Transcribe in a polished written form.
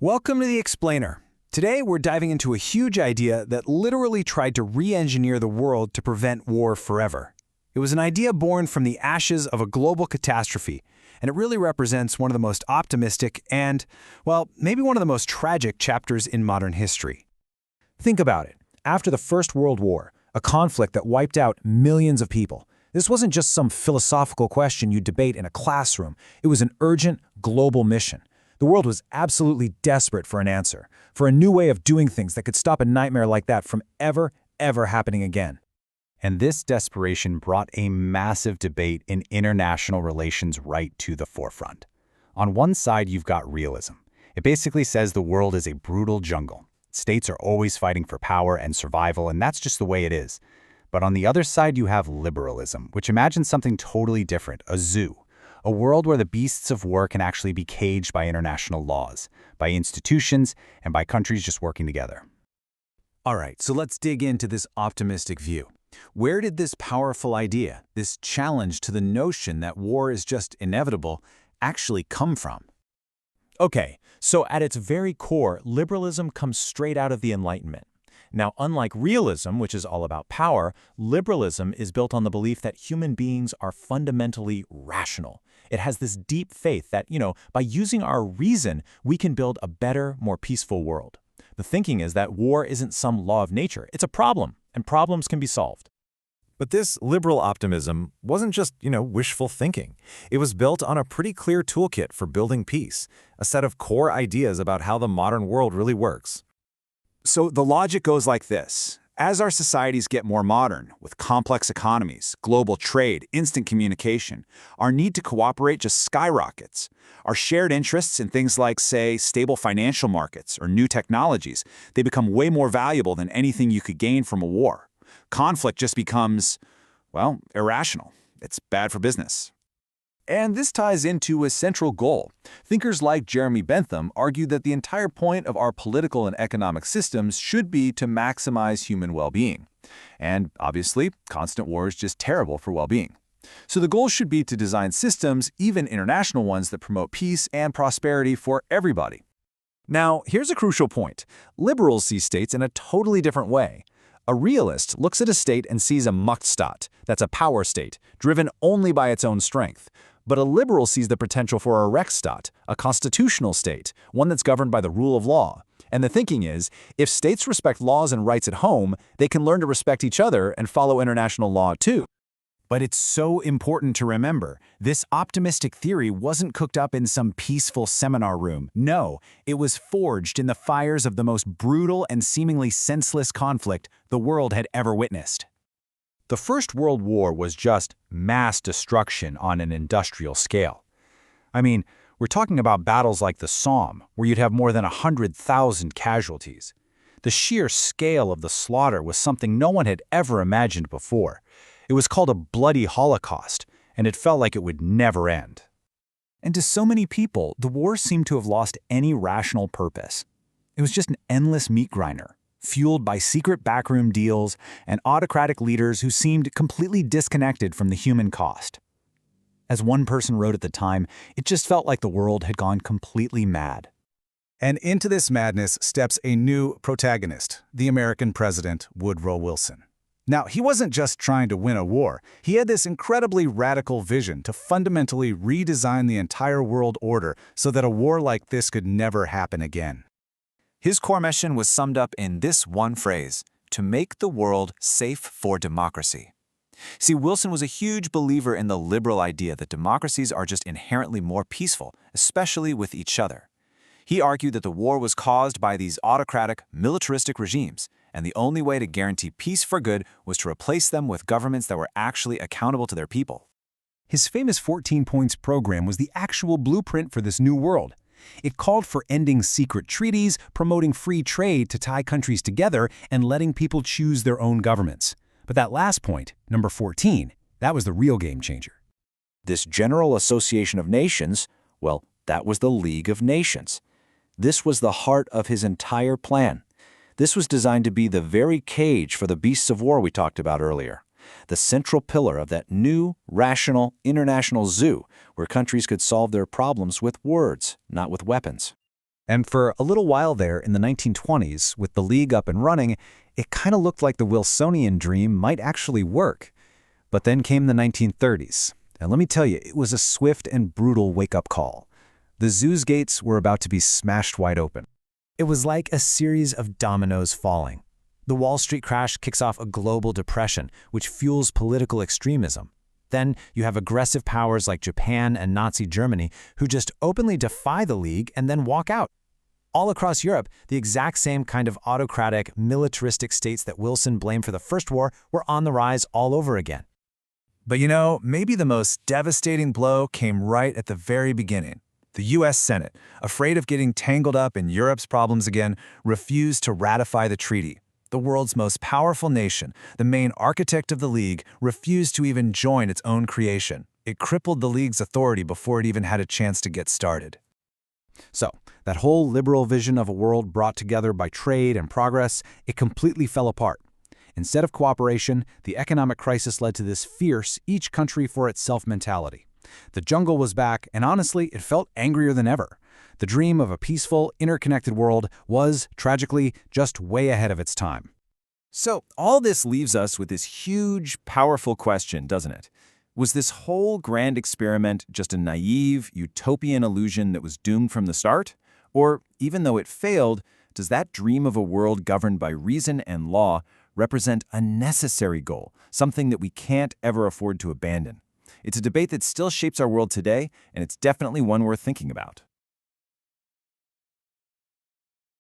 Welcome to The Explainer. Today we're diving into a huge idea that literally tried to re-engineer the world to prevent war forever. It was an idea born from the ashes of a global catastrophe, and it really represents one of the most optimistic and, well, maybe one of the most tragic chapters in modern history. Think about it. After the First World War, a conflict that wiped out millions of people, this wasn't just some philosophical question you'd debate in a classroom. It was an urgent, global mission. The world was absolutely desperate for an answer, for a new way of doing things that could stop a nightmare like that from ever happening again. And this desperation brought a massive debate in international relations right to the forefront. On one side, you've got realism. It basically says the world is a brutal jungle. States are always fighting for power and survival, and that's just the way it is. But on the other side, you have liberalism, which imagines something totally different, a zoo. A world where the beasts of war can actually be caged by international laws, by institutions, and by countries just working together. All right, so let's dig into this optimistic view. Where did this powerful idea, this challenge to the notion that war is just inevitable, actually come from? Okay, so at its very core, liberalism comes straight out of the Enlightenment. Now, unlike realism, which is all about power, liberalism is built on the belief that human beings are fundamentally rational. It has this deep faith that, by using our reason, we can build a better, more peaceful world. The thinking is that war isn't some law of nature. It's a problem, and problems can be solved. But this liberal optimism wasn't just, wishful thinking. It was built on a pretty clear toolkit for building peace, a set of core ideas about how the modern world really works. So the logic goes like this. As our societies get more modern, with complex economies, global trade, instant communication, our need to cooperate just skyrockets. Our shared interests in things like, say, stable financial markets or new technologies, they become way more valuable than anything you could gain from a war. Conflict just becomes, well, irrational. It's bad for business. And this ties into a central goal. Thinkers like Jeremy Bentham argue that the entire point of our political and economic systems should be to maximize human well-being. And obviously, constant war is just terrible for well-being. So the goal should be to design systems, even international ones, that promote peace and prosperity for everybody. Now, here's a crucial point. Liberals see states in a totally different way. A realist looks at a state and sees a Machtstaat, that's a power state, driven only by its own strength. But a liberal sees the potential for a Rechtsstaat, a constitutional state, one that's governed by the rule of law. And the thinking is, if states respect laws and rights at home, they can learn to respect each other and follow international law too. But it's so important to remember, this optimistic theory wasn't cooked up in some peaceful seminar room. No, it was forged in the fires of the most brutal and seemingly senseless conflict the world had ever witnessed. The First World War was just mass destruction on an industrial scale. I mean, we're talking about battles like the Somme, where you'd have more than 100,000 casualties. The sheer scale of the slaughter was something no one had ever imagined before. It was called a bloody Holocaust, and it felt like it would never end. And to so many people, the war seemed to have lost any rational purpose. It was just an endless meat grinder, fueled by secret backroom deals and autocratic leaders who seemed completely disconnected from the human cost. As one person wrote at the time, it just felt like the world had gone completely mad. And into this madness steps a new protagonist, the American president, Woodrow Wilson. Now, he wasn't just trying to win a war. He had this incredibly radical vision to fundamentally redesign the entire world order so that a war like this could never happen again. His core mission was summed up in this one phrase: to make the world safe for democracy. See, Wilson was a huge believer in the liberal idea that democracies are just inherently more peaceful, especially with each other. He argued that the war was caused by these autocratic, militaristic regimes, and the only way to guarantee peace for good was to replace them with governments that were actually accountable to their people. His famous 14 Points program was the actual blueprint for this new world. It called for ending secret treaties, promoting free trade to tie countries together, and letting people choose their own governments. But that last point, number 14, that was the real game changer. This General Association of Nations, well, that was the League of Nations. This was the heart of his entire plan. This was designed to be the very cage for the beasts of war we talked about earlier, the central pillar of that new, rational, international zoo where countries could solve their problems with words, not with weapons. And for a little while there in the 1920s, with the League up and running, it kind of looked like the Wilsonian dream might actually work. But then came the 1930s, and let me tell you, it was a swift and brutal wake-up call. The zoo's gates were about to be smashed wide open. It was like a series of dominoes falling. The Wall Street crash kicks off a global depression, which fuels political extremism. Then you have aggressive powers like Japan and Nazi Germany who just openly defy the League and then walk out. All across Europe, the exact same kind of autocratic, militaristic states that Wilson blamed for the First War were on the rise all over again. But you know, maybe the most devastating blow came right at the very beginning. The U.S. Senate, afraid of getting tangled up in Europe's problems again, refused to ratify the treaty. The world's most powerful nation, the main architect of the League, refused to even join its own creation. It crippled the League's authority before it even had a chance to get started. So, that whole liberal vision of a world brought together by trade and progress, it completely fell apart. Instead of cooperation, the economic crisis led to this fierce, each country for itself mentality. The jungle was back, and honestly, it felt angrier than ever. The dream of a peaceful, interconnected world was, tragically, just way ahead of its time. So, all this leaves us with this huge, powerful question, doesn't it? Was this whole grand experiment just a naive, utopian illusion that was doomed from the start? Or, even though it failed, does that dream of a world governed by reason and law represent a necessary goal, something that we can't ever afford to abandon? It's a debate that still shapes our world today, and it's definitely one worth thinking about.